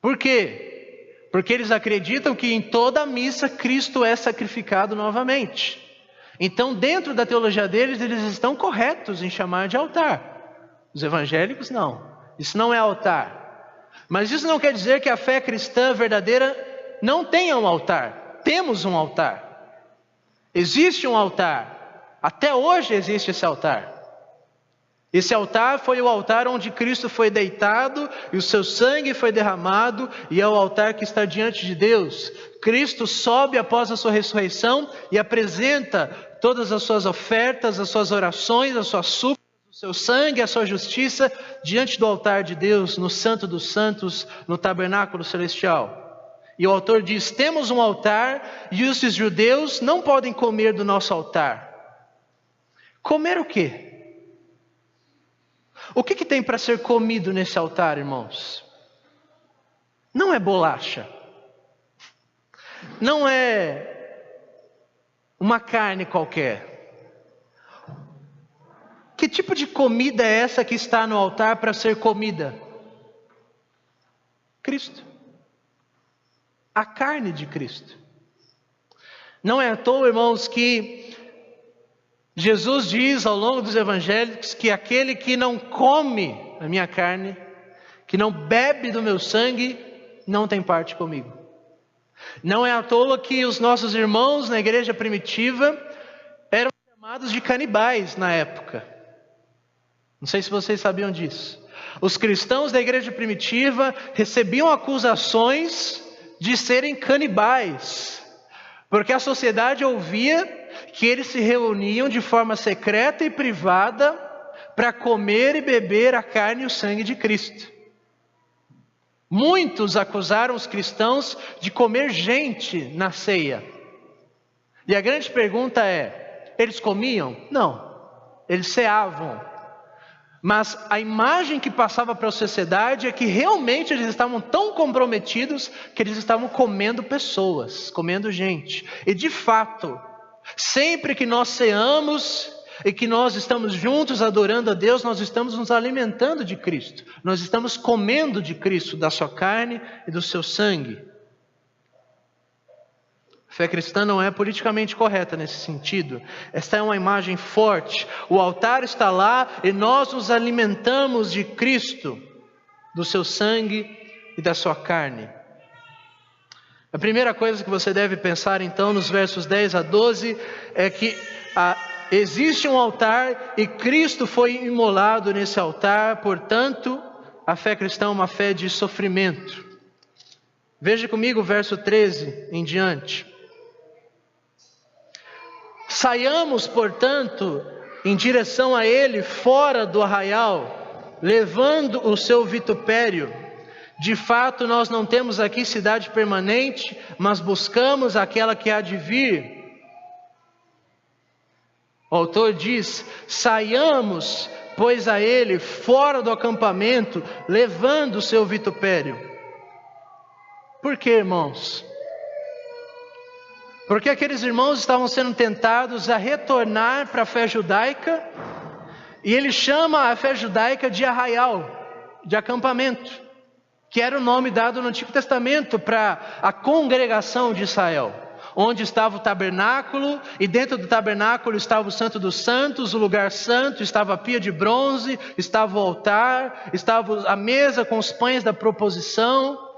Por quê? Porque eles acreditam que em toda a missa Cristo é sacrificado novamente. Então, dentro da teologia deles, eles estão corretos em chamar de altar. Os evangélicos não. Isso não é altar. Mas isso não quer dizer que a fé cristã verdadeira não tenha um altar. Temos um altar. Existe um altar. Até hoje existe esse altar. Esse altar foi o altar onde Cristo foi deitado e o seu sangue foi derramado, e é o altar que está diante de Deus. Cristo sobe após a sua ressurreição e apresenta todas as suas ofertas, as suas orações, as suas súplicas, o seu sangue, a sua justiça diante do altar de Deus, no Santo dos Santos, no tabernáculo celestial. E o autor diz: temos um altar e os judeus não podem comer do nosso altar. Comer o quê? O que tem para ser comido nesse altar, irmãos? Não é bolacha. Não é uma carne qualquer. Que tipo de comida é essa que está no altar para ser comida? Cristo. A carne de Cristo. Não é à toa, irmãos, que Jesus diz ao longo dos evangelhos que aquele que não come a minha carne, que não bebe do meu sangue, não tem parte comigo. Não é à toa que os nossos irmãos na igreja primitiva eram chamados de canibais na época. Não sei se vocês sabiam disso. Os cristãos da igreja primitiva recebiam acusações de serem canibais, porque a sociedade ouvia que eles se reuniam de forma secreta e privada para comer e beber a carne e o sangue de Cristo. Muitos acusaram os cristãos de comer gente na ceia. E a grande pergunta é: eles comiam? Não, eles ceavam. Mas a imagem que passava para a sociedade é que realmente eles estavam tão comprometidos que eles estavam comendo pessoas, comendo gente. E de fato, sempre que nós ceamos e que nós estamos juntos adorando a Deus, nós estamos nos alimentando de Cristo. Nós estamos comendo de Cristo, da sua carne e do seu sangue. A fé cristã não é politicamente correta nesse sentido. Esta é uma imagem forte. O altar está lá e nós nos alimentamos de Cristo, do seu sangue e da sua carne. A primeira coisa que você deve pensar então nos versos 10 a 12 é que existe um altar e Cristo foi imolado nesse altar, portanto, a fé cristã é uma fé de sofrimento. Veja comigo o verso 13 em diante. Saiamos, portanto, em direção a ele, fora do arraial, levando o seu vitupério. De fato, nós não temos aqui cidade permanente, mas buscamos aquela que há de vir. O autor diz: saiamos, pois, a ele, fora do acampamento, levando o seu vitupério. Por quê, irmãos? Porque aqueles irmãos estavam sendo tentados a retornar para a fé judaica, e ele chama a fé judaica de arraial, de acampamento, que era o nome dado no Antigo Testamento para a congregação de Israel, onde estava o tabernáculo, e dentro do tabernáculo estava o Santo dos Santos, o lugar santo, estava a pia de bronze, estava o altar, estava a mesa com os pães da proposição.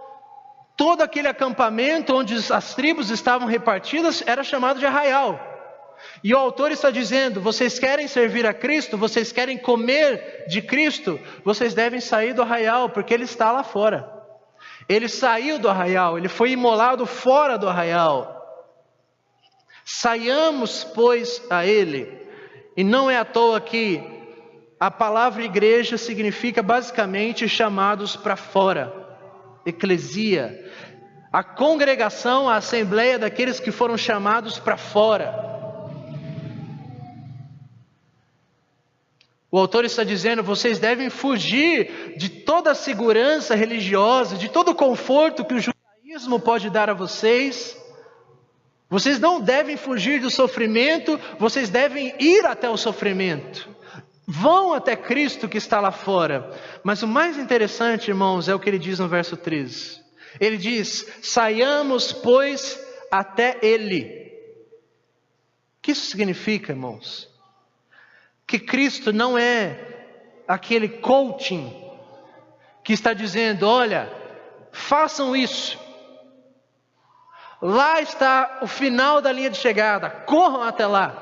Todo aquele acampamento onde as tribos estavam repartidas era chamado de arraial. E o autor está dizendo: vocês querem servir a Cristo, vocês querem comer de Cristo, vocês devem sair do arraial, porque ele está lá fora. Ele saiu do arraial, ele foi imolado fora do arraial. Saiamos, pois, a ele. E não é à toa que a palavra igreja significa basicamente chamados para fora, eclesia. A congregação, a assembleia daqueles que foram chamados para fora. O autor está dizendo: vocês devem fugir de toda a segurança religiosa, de todo o conforto que o judaísmo pode dar a vocês. Vocês não devem fugir do sofrimento, vocês devem ir até o sofrimento. Vão até Cristo que está lá fora. Mas o mais interessante, irmãos, é o que ele diz no verso 13. Ele diz: saiamos, pois, até ele. O que isso significa, irmãos? Que Cristo não é aquele coaching que está dizendo: olha, façam isso. Lá está o final da linha de chegada, corram até lá.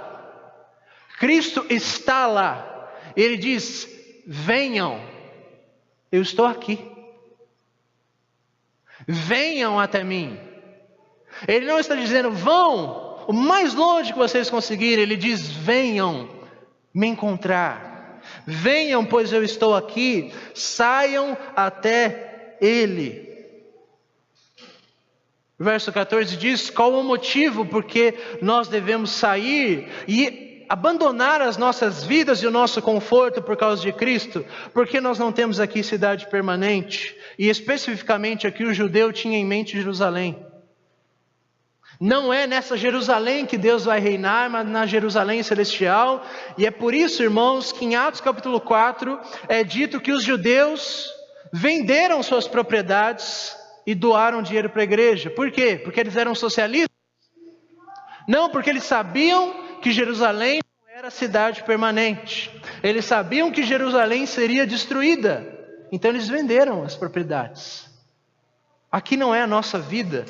Cristo está lá. Ele diz: venham, eu estou aqui. Venham até mim. Ele não está dizendo: vão o mais longe que vocês conseguirem. Ele diz: venham me encontrar. Venham, pois eu estou aqui. Saiam até ele. Verso 14 diz: qual o motivo porque nós devemos sair e abandonar as nossas vidas e o nosso conforto por causa de Cristo? Porque nós não temos aqui cidade permanente. E especificamente aqui o judeu tinha em mente Jerusalém. Não é nessa Jerusalém que Deus vai reinar, mas na Jerusalém celestial. E é por isso, irmãos, que em Atos capítulo 4 é dito que os judeus venderam suas propriedades e doaram dinheiro para a igreja. Por quê? Porque eles eram socialistas? Não, porque eles sabiam que Jerusalém não era cidade permanente. Eles sabiam que Jerusalém seria destruída. Então eles venderam as propriedades. Aqui não é a nossa vida.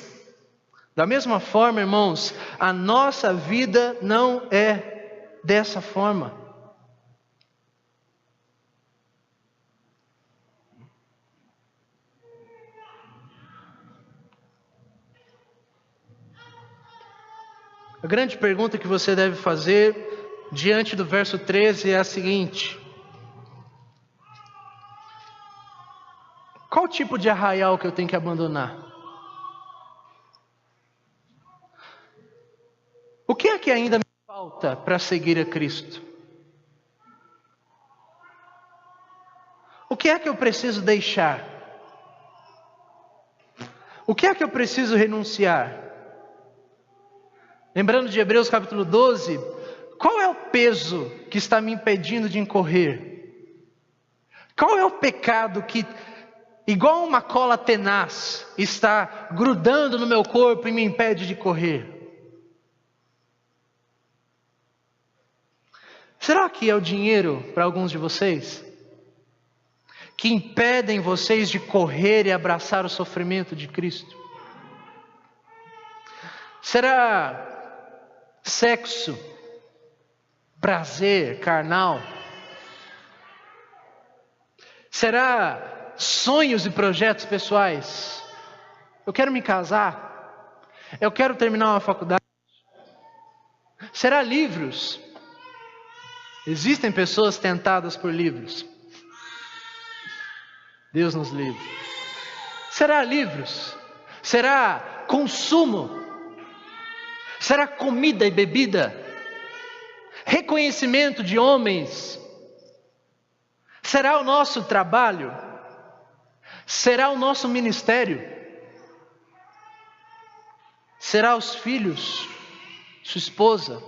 Da mesma forma, irmãos, a nossa vida não é dessa forma. A grande pergunta que você deve fazer diante do verso 13 é a seguinte: qual tipo de arraial que eu tenho que abandonar? O que é que ainda me, falta para seguir a Cristo? que é que eu preciso deixar? O que é que eu preciso renunciar? Lembrando de Hebreus capítulo 12, qual é o peso que está me impedindo de correr? Qual é o pecado que, igual uma cola tenaz, está grudando no meu corpo e me impede de correr? Será que é o dinheiro para alguns de vocês? Que impedem vocês de correr e abraçar o sofrimento de Cristo? Será sexo, prazer carnal? Será sonhos e projetos pessoais? Eu quero me casar, eu quero terminar uma faculdade. Será livros? Existem pessoas tentadas por livros. Deus nos livre. Será livros? Será consumo? Será comida e bebida? Reconhecimento de homens? Será o nosso trabalho? Será o nosso ministério? Será os filhos? Sua esposa?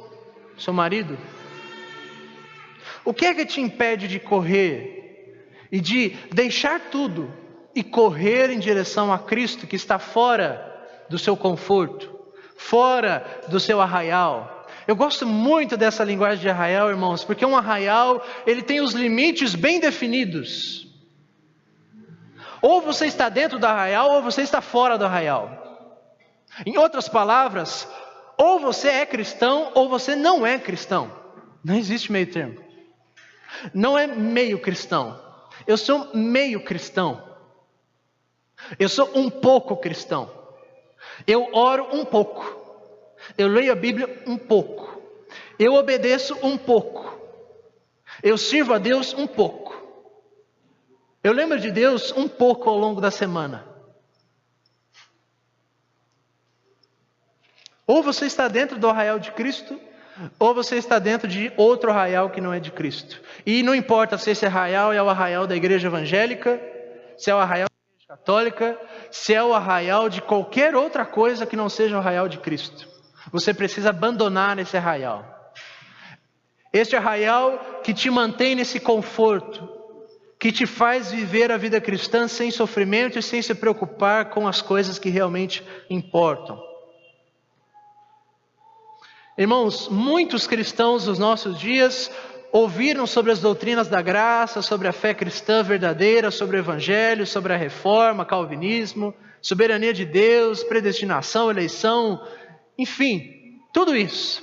Seu marido? O que é que te impede de correr e de deixar tudo e correr em direção a Cristo, que está fora do seu conforto, fora do seu arraial? Eu gosto muito dessa linguagem de arraial, irmãos, porque um arraial, ele tem os limites bem definidos. Ou você está dentro do arraial, ou você está fora do arraial. Em outras palavras, ou você é cristão, ou você não é cristão. Não existe meio termo. Não é meio cristão. Eu sou meio cristão. Eu sou um pouco cristão. Eu oro um pouco. Eu leio a Bíblia um pouco. Eu obedeço um pouco. Eu sirvo a Deus um pouco. Eu lembro de Deus um pouco ao longo da semana. Ou você está dentro do arraial de Cristo, ou você está dentro de outro arraial que não é de Cristo. E não importa se esse arraial é o arraial da igreja evangélica, se é o arraial da igreja católica, se é o arraial de qualquer outra coisa que não seja o arraial de Cristo. Você precisa abandonar esse arraial. Este arraial que te mantém nesse conforto, que te faz viver a vida cristã sem sofrimento e sem se preocupar com as coisas que realmente importam. Irmãos, muitos cristãos dos nossos dias ouviram sobre as doutrinas da graça, sobre a fé cristã verdadeira, sobre o evangelho, sobre a reforma, calvinismo, soberania de Deus, predestinação, eleição, enfim, tudo isso.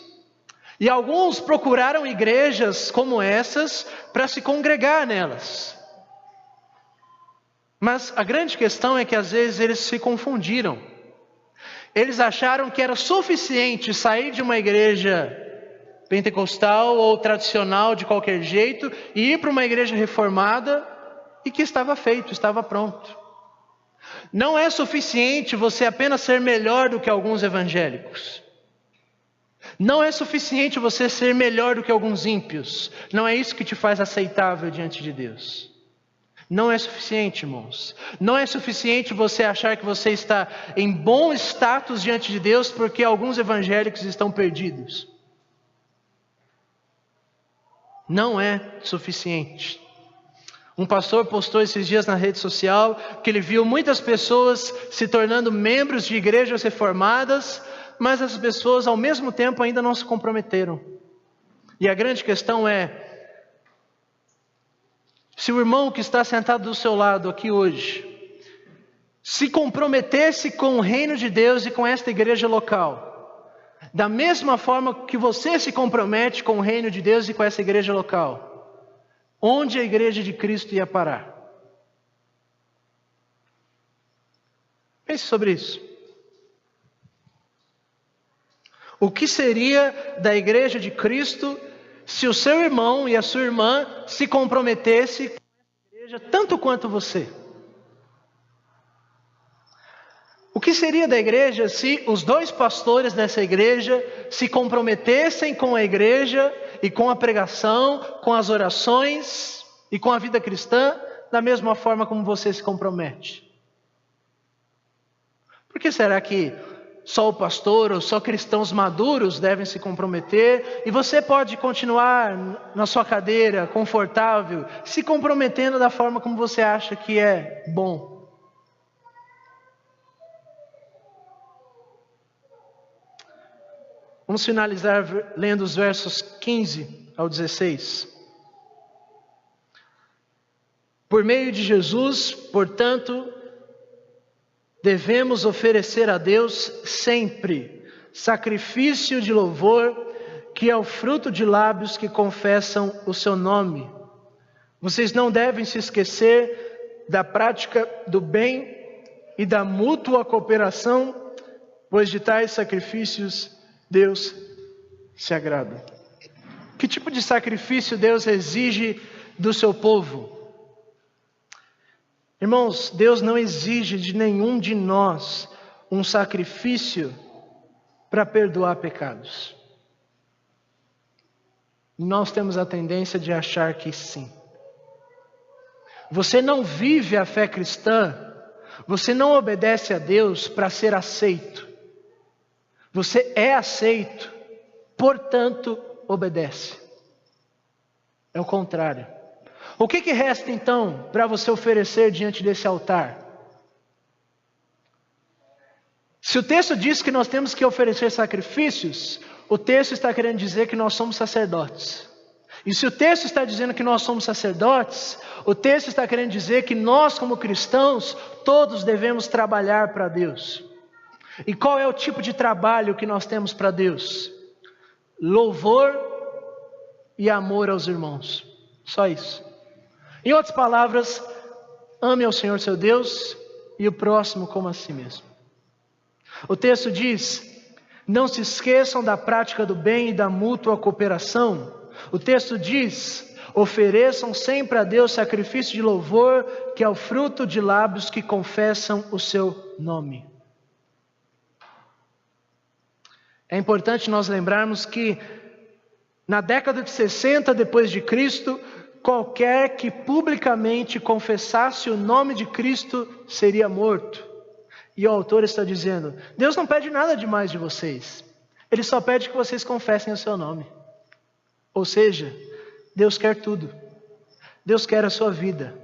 E alguns procuraram igrejas como essas para se congregar nelas. Mas a grande questão é que às vezes eles se confundiram. Eles acharam que era suficiente sair de uma igreja pentecostal ou tradicional de qualquer jeito e ir para uma igreja reformada e que estava feito, estava pronto. Não é suficiente você apenas ser melhor do que alguns evangélicos. Não é suficiente você ser melhor do que alguns ímpios. Não é isso que te faz aceitável diante de Deus. Não é suficiente, irmãos. Não é suficiente você achar que você está em bom status diante de Deus porque alguns evangélicos estão perdidos. Não é suficiente. Um pastor postou esses dias na rede social que ele viu muitas pessoas se tornando membros de igrejas reformadas, mas as pessoas ao mesmo tempo ainda não se comprometeram. E a grande questão é: se o irmão que está sentado do seu lado aqui hoje se comprometesse com o reino de Deus e com esta igreja local, da mesma forma que você se compromete com o reino de Deus e com essa igreja local, onde a igreja de Cristo ia parar? Pense sobre isso. O que seria da igreja de Cristo se o seu irmão e a sua irmã se comprometessem com essa igreja tanto quanto você? O que seria da igreja se os dois pastores dessa igreja se comprometessem com a igreja e com a pregação, com as orações e com a vida cristã da mesma forma como você se compromete? Por que será que só o pastor ou só cristãos maduros devem se comprometer e você pode continuar na sua cadeira, confortável, se comprometendo da forma como você acha que é bom? Vamos finalizar lendo os versos 15 ao 16. Por meio de Jesus, portanto, devemos oferecer a Deus sempre sacrifício de louvor, que é o fruto de lábios que confessam o seu nome. Vocês não devem se esquecer da prática do bem e da mútua cooperação, pois de tais sacrifícios Deus se agrada. Que tipo de sacrifício Deus exige do seu povo? Irmãos, Deus não exige de nenhum de nós um sacrifício para perdoar pecados. Nós temos a tendência de achar que sim. Você não vive a fé cristã, você não obedece a Deus para ser aceito. Você é aceito, portanto, obedece. É o contrário. O que resta então para você oferecer diante desse altar? Se o texto diz que nós temos que oferecer sacrifícios, o texto está querendo dizer que nós somos sacerdotes. E se o texto está dizendo que nós somos sacerdotes, o texto está querendo dizer que nós, como cristãos, todos devemos trabalhar para Deus. E qual é o tipo de trabalho que nós temos para Deus? Louvor e amor aos irmãos. Só isso. Em outras palavras, ame ao Senhor seu Deus e o próximo como a si mesmo. O texto diz: não se esqueçam da prática do bem e da mútua cooperação. O texto diz: ofereçam sempre a Deus sacrifício de louvor, que é o fruto de lábios que confessam o seu nome. É importante nós lembrarmos que na década de 60 depois de Cristo, qualquer que publicamente confessasse o nome de Cristo seria morto. E o autor está dizendo: Deus não pede nada demais de vocês. Ele só pede que vocês confessem o seu nome. Ou seja, Deus quer tudo. Deus quer a sua vida.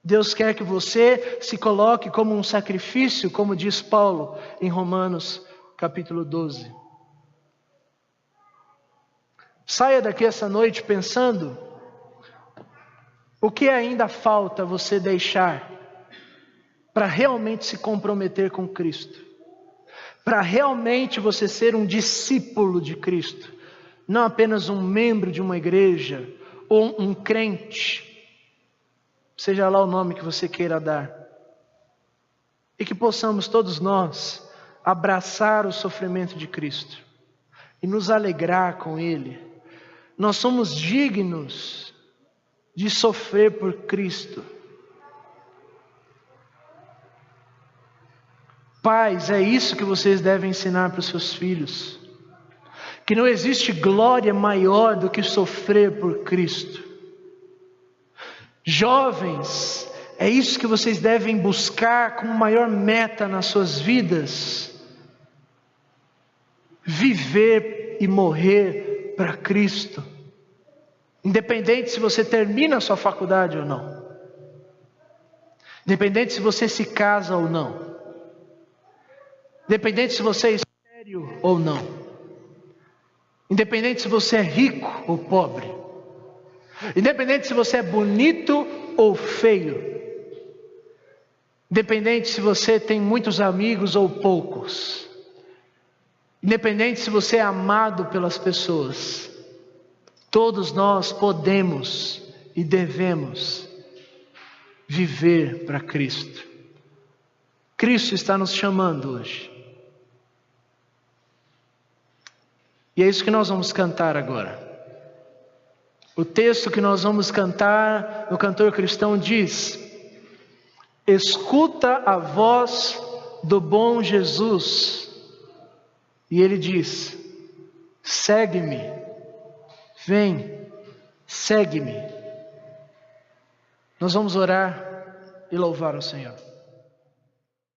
Deus quer que você se coloque como um sacrifício, como diz Paulo em Romanos capítulo 12. Saia daqui essa noite pensando o que ainda falta você deixar para realmente se comprometer com Cristo, para realmente você ser um discípulo de Cristo, não apenas um membro de uma igreja ou um crente, seja lá o nome que você queira dar, e que possamos todos nós abraçar o sofrimento de Cristo e nos alegrar com Ele. Nós somos dignos de sofrer por Cristo. Pais, é isso que vocês devem ensinar para os seus filhos. Que não existe glória maior do que sofrer por Cristo. Jovens, é isso que vocês devem buscar como maior meta nas suas vidas. Viver e morrer para Cristo. Independente se você termina a sua faculdade ou não. Independente se você se casa ou não. Independente se você é estéril ou não. Independente se você é rico ou pobre. Independente se você é bonito ou feio. Independente se você tem muitos amigos ou poucos. Independente se você é amado pelas pessoas. Todos nós podemos e devemos viver para Cristo. Cristo está nos chamando hoje. E é isso que nós vamos cantar agora. O texto que nós vamos cantar no cantor cristão diz: escuta a voz do bom Jesus. E ele diz: segue-me, vem, segue-me. Nós vamos orar e louvar o Senhor.